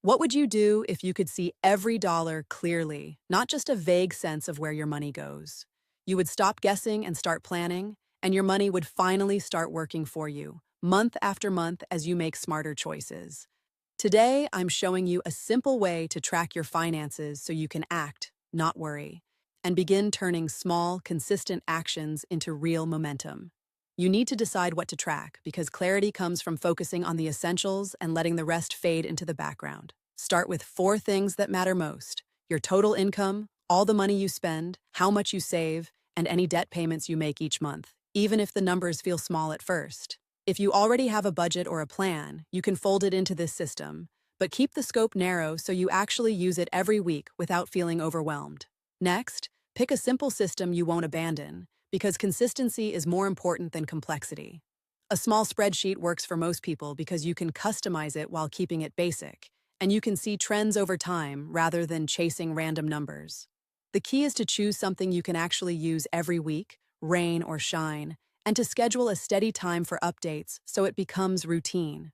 What would you do if you could see every dollar clearly, not just a vague sense of where your money goes? You would stop guessing and start planning, and your money would finally start working for you, month after month as you make smarter choices. Today, I'm showing you a simple way to track your finances so you can act, not worry, and begin turning small, consistent actions into real momentum. You need to decide what to track because clarity comes from focusing on the essentials and letting the rest fade into the background. Start with 4 things that matter most: your total income, all the money you spend, how much you save, and any debt payments you make each month, even if the numbers feel small at first. If you already have a budget or a plan, you can fold it into this system, but keep the scope narrow so you actually use it every week without feeling overwhelmed. Next, pick a simple system you won't abandon, because consistency is more important than complexity. A small spreadsheet works for most people because you can customize it while keeping it basic, and you can see trends over time rather than chasing random numbers. The key is to choose something you can actually use every week, rain or shine, and to schedule a steady time for updates so it becomes routine.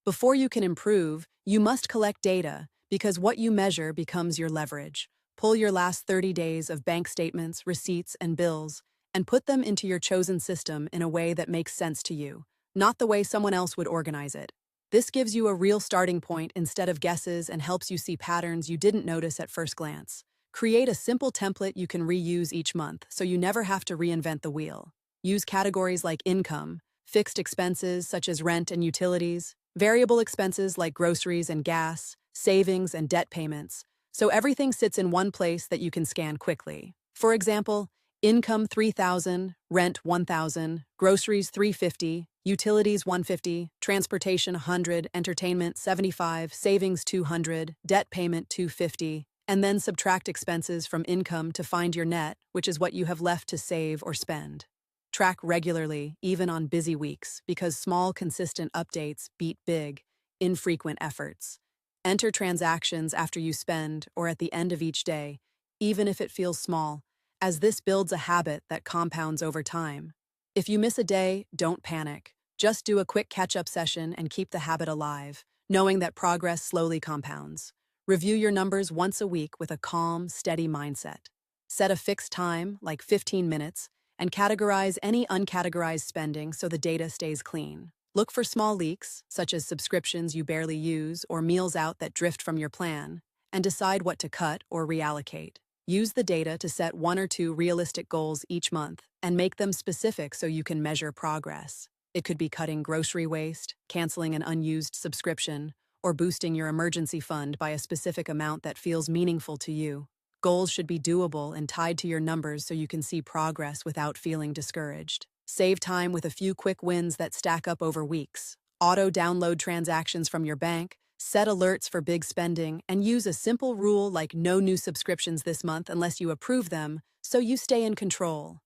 Before you can improve, you must collect data because what you measure becomes your leverage. Pull your last 30 days of bank statements, receipts, and bills, and put them into your chosen system in a way that makes sense to you, not the way someone else would organize it. This gives you a real starting point instead of guesses and helps you see patterns you didn't notice at first glance. Create a simple template you can reuse each month so you never have to reinvent the wheel. Use categories like income, fixed expenses such as rent and utilities, variable expenses like groceries and gas, savings and debt payments, so everything sits in one place that you can scan quickly. For example, income 3,000, rent 1,000, groceries 350, utilities 150, transportation 100, entertainment 75, savings 200, debt payment 250, and then subtract expenses from income to find your net, which is what you have left to save or spend. Track regularly, even on busy weeks, because small, consistent updates beat big, infrequent efforts. Enter transactions after you spend or at the end of each day, even if it feels small, as this builds a habit that compounds over time. If you miss a day, don't panic. Just do a quick catch-up session and keep the habit alive, knowing that progress slowly compounds. Review your numbers once a week with a calm, steady mindset. Set a fixed time, like 15 minutes, and categorize any uncategorized spending so the data stays clean. Look for small leaks, such as subscriptions you barely use or meals out that drift from your plan, and decide what to cut or reallocate. Use the data to set 1 or 2 realistic goals each month and make them specific so you can measure progress. It could be cutting grocery waste, canceling an unused subscription, or boosting your emergency fund by a specific amount that feels meaningful to you. Goals should be doable and tied to your numbers so you can see progress without feeling discouraged. Save time with a few quick wins that stack up over weeks. Auto-download transactions from your bank, set alerts for big spending, and use a simple rule like no new subscriptions this month unless you approve them, so you stay in control.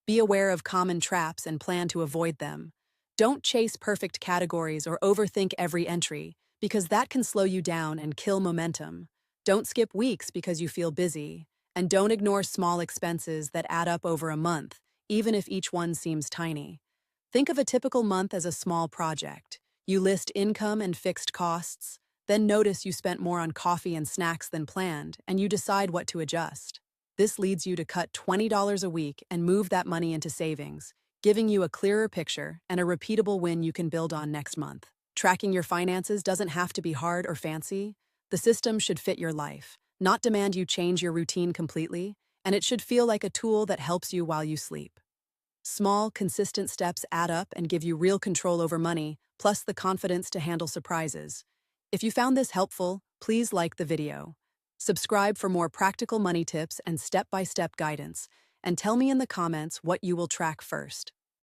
Be aware of common traps and plan to avoid them. Don't chase perfect categories or overthink every entry, because that can slow you down and kill momentum. Don't skip weeks because you feel busy, and don't ignore small expenses that add up over a month, even if each one seems tiny. Think of a typical month as a small project. You list income and fixed costs, then notice you spent more on coffee and snacks than planned, and you decide what to adjust. This leads you to cut $20 a week and move that money into savings, giving you a clearer picture and a repeatable win you can build on next month. Tracking your finances doesn't have to be hard or fancy. The system should fit your life, not demand you change your routine completely, and it should feel like a tool that helps you while you sleep. Small, consistent steps add up and give you real control over money, plus the confidence to handle surprises. If you found this helpful, please like the video. Subscribe for more practical money tips and step-by-step guidance, and tell me in the comments what you will track first.